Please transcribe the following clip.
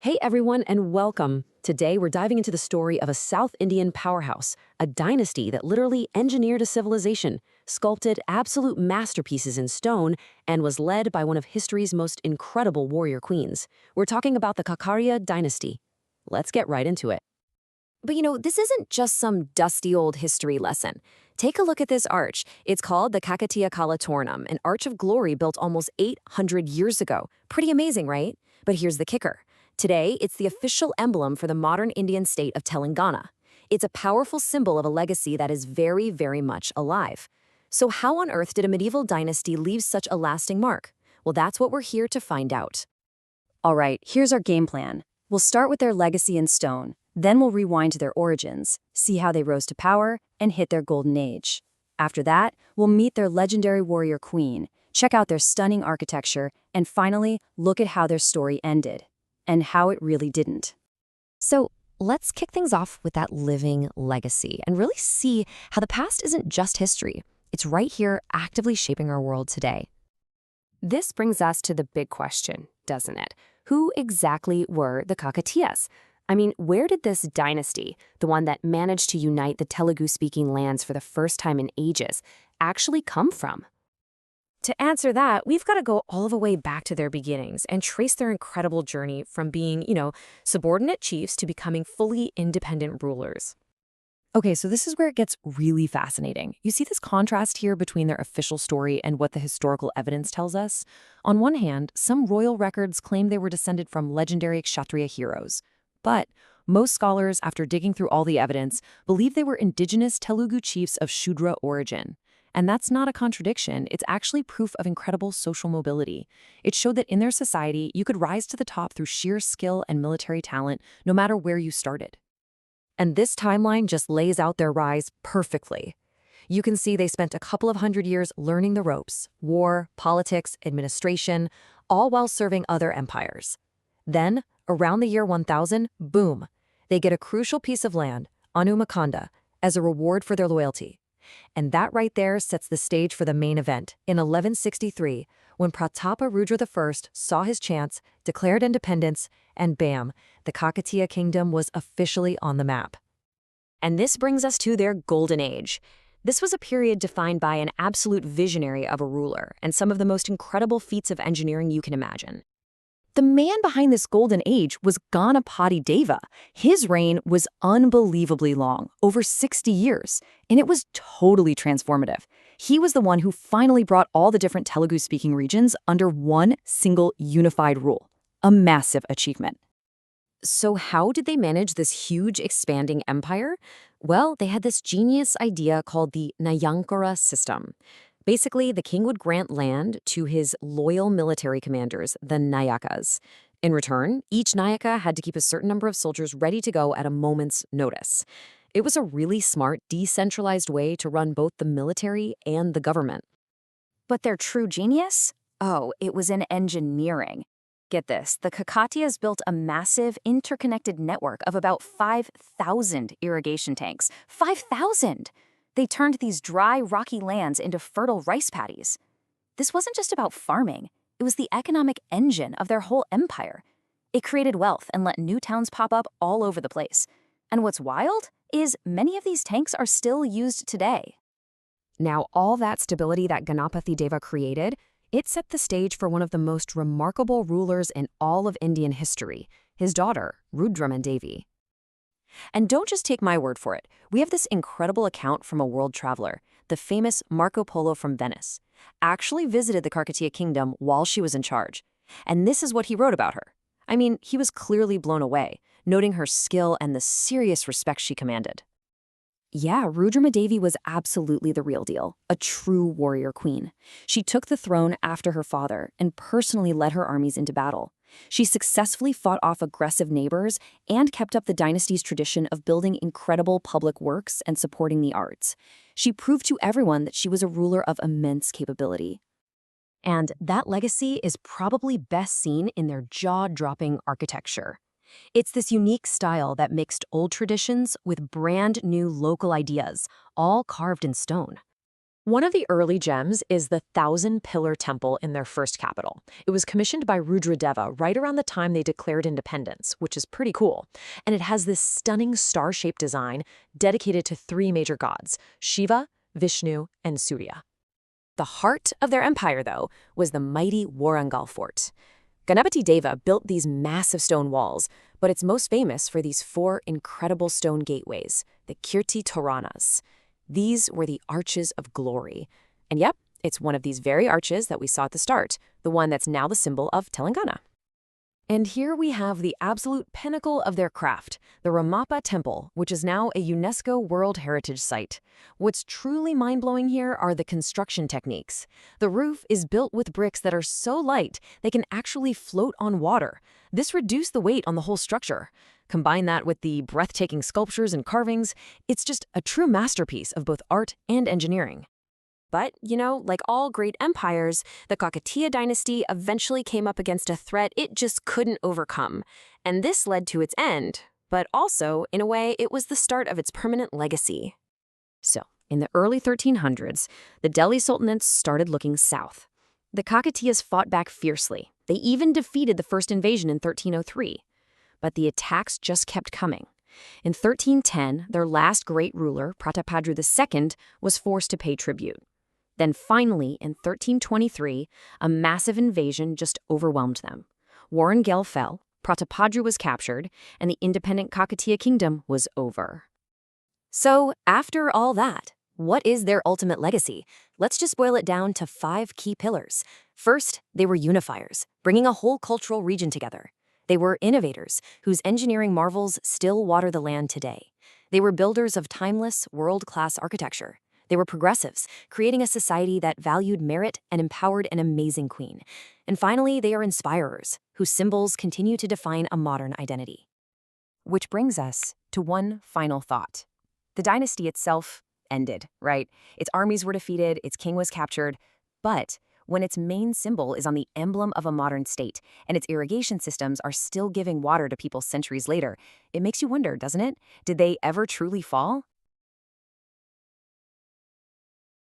Hey everyone, and welcome. Today we're diving into the story of a South Indian powerhouse, a dynasty that literally engineered a civilization, sculpted absolute masterpieces in stone, and was led by one of history's most incredible warrior queens. We're talking about the Kakatiya Dynasty. Let's get right into it. But this isn't just some dusty old history lesson. Take a look at this arch. It's called the Kakatiya Tornum, an arch of glory built almost 800 years ago. Pretty amazing, right? But here's the kicker. Today, it's the official emblem for the modern Indian state of Telangana. It's a powerful symbol of a legacy that is very, very much alive. So how on earth did a medieval dynasty leave such a lasting mark? Well, that's what we're here to find out. All right, here's our game plan. We'll start with their legacy in stone, then we'll rewind to their origins, see how they rose to power, and hit their golden age. After that, we'll meet their legendary warrior queen, check out their stunning architecture, and finally, look at how their story ended. And how it really didn't. So let's kick things off with that living legacy and really see how the past isn't just history. It's right here actively shaping our world today. This brings us to the big question, doesn't it? Who exactly were the Kakatiyas? I mean, where did this dynasty, the one that managed to unite the Telugu-speaking lands for the first time in ages, actually come from? To answer that, we've got to go all the way back to their beginnings and trace their incredible journey from being, subordinate chiefs to becoming fully independent rulers. Okay, so this is where it gets really fascinating. You see this contrast here between their official story and what the historical evidence tells us? On one hand, some royal records claim they were descended from legendary Kshatriya heroes. But most scholars, after digging through all the evidence, believe they were indigenous Telugu chiefs of Shudra origin. And that's not a contradiction, it's actually proof of incredible social mobility. It showed that in their society, you could rise to the top through sheer skill and military talent, no matter where you started. And this timeline just lays out their rise perfectly. You can see they spent a couple of hundred years learning the ropes, war, politics, administration, all while serving other empires. Then, around the year 1000, boom, they get a crucial piece of land, Anumakanda, as a reward for their loyalty. And that right there sets the stage for the main event, in 1163, when Prataparudra I saw his chance, declared independence, and bam, the Kakatiya kingdom was officially on the map. And this brings us to their golden age. This was a period defined by an absolute visionary of a ruler, and some of the most incredible feats of engineering you can imagine. The man behind this golden age was Ganapati Deva. His reign was unbelievably long, over 60 years, and it was totally transformative. He was the one who finally brought all the different Telugu-speaking regions under one single unified rule. A massive achievement. So how did they manage this huge expanding empire? Well, they had this genius idea called the Nayankara system. Basically, the king would grant land to his loyal military commanders, the Nayakas. In return, each Nayaka had to keep a certain number of soldiers ready to go at a moment's notice. It was a really smart, decentralized way to run both the military and the government. But their true genius? Oh, it was in engineering. Get this, the Kakatiyas built a massive, interconnected network of about 5,000 irrigation tanks. 5,000! They turned these dry, rocky lands into fertile rice paddies. This wasn't just about farming. It was the economic engine of their whole empire. It created wealth and let new towns pop up all over the place. And what's wild is many of these tanks are still used today. Now, all that stability that Ganapati Deva created, it set the stage for one of the most remarkable rulers in all of Indian history, his daughter, Rudrama Devi. And don't just take my word for it. We have this incredible account from a world traveler, the famous Marco Polo from Venice, actually visited the Kakatiya kingdom while she was in charge. And this is what he wrote about her. I mean, he was clearly blown away, noting her skill and the serious respect she commanded. Yeah, Rudrama Devi was absolutely the real deal, a true warrior queen. She took the throne after her father and personally led her armies into battle. She successfully fought off aggressive neighbors and kept up the dynasty's tradition of building incredible public works and supporting the arts. She proved to everyone that she was a ruler of immense capability. And that legacy is probably best seen in their jaw-dropping architecture. It's this unique style that mixed old traditions with brand new local ideas, all carved in stone. One of the early gems is the thousand-pillar temple in their first capital. It was commissioned by Rudradeva right around the time they declared independence, which is pretty cool. And it has this stunning star-shaped design dedicated to three major gods, Shiva, Vishnu, and Surya. The heart of their empire, though, was the mighty Warangal fort. Ganapati Deva built these massive stone walls, but it's most famous for these four incredible stone gateways, the Kirti Toranas. These were the arches of glory. And yep, it's one of these very arches that we saw at the start, the one that's now the symbol of Telangana. And here we have the absolute pinnacle of their craft, the Ramappa Temple, which is now a UNESCO World Heritage Site. What's truly mind-blowing here are the construction techniques. The roof is built with bricks that are so light they can actually float on water. This reduced the weight on the whole structure. Combine that with the breathtaking sculptures and carvings, it's just a true masterpiece of both art and engineering. But, like all great empires, the Kakatiya Dynasty eventually came up against a threat it just couldn't overcome. And this led to its end, but also, in a way, it was the start of its permanent legacy. So, in the early 1300s, the Delhi Sultanates started looking south. The Kakatiyas fought back fiercely. They even defeated the first invasion in 1303. But the attacks just kept coming. In 1310, their last great ruler, Prataparudra II, was forced to pay tribute. Then finally, in 1323, a massive invasion just overwhelmed them. Warangal fell, Prataparudra was captured, and the independent Kakatiya kingdom was over. So, after all that, what is their ultimate legacy? Let's just boil it down to 5 key pillars. First, they were unifiers, bringing a whole cultural region together. They were innovators, whose engineering marvels still water the land today. They were builders of timeless, world-class architecture. They were progressives, creating a society that valued merit and empowered an amazing queen. And finally, they are inspirers, whose symbols continue to define a modern identity. Which brings us to one final thought. The dynasty itself ended, right? Its armies were defeated, its king was captured, but when its main symbol is on the emblem of a modern state and its irrigation systems are still giving water to people centuries later, it makes you wonder, doesn't it? Did they ever truly fall?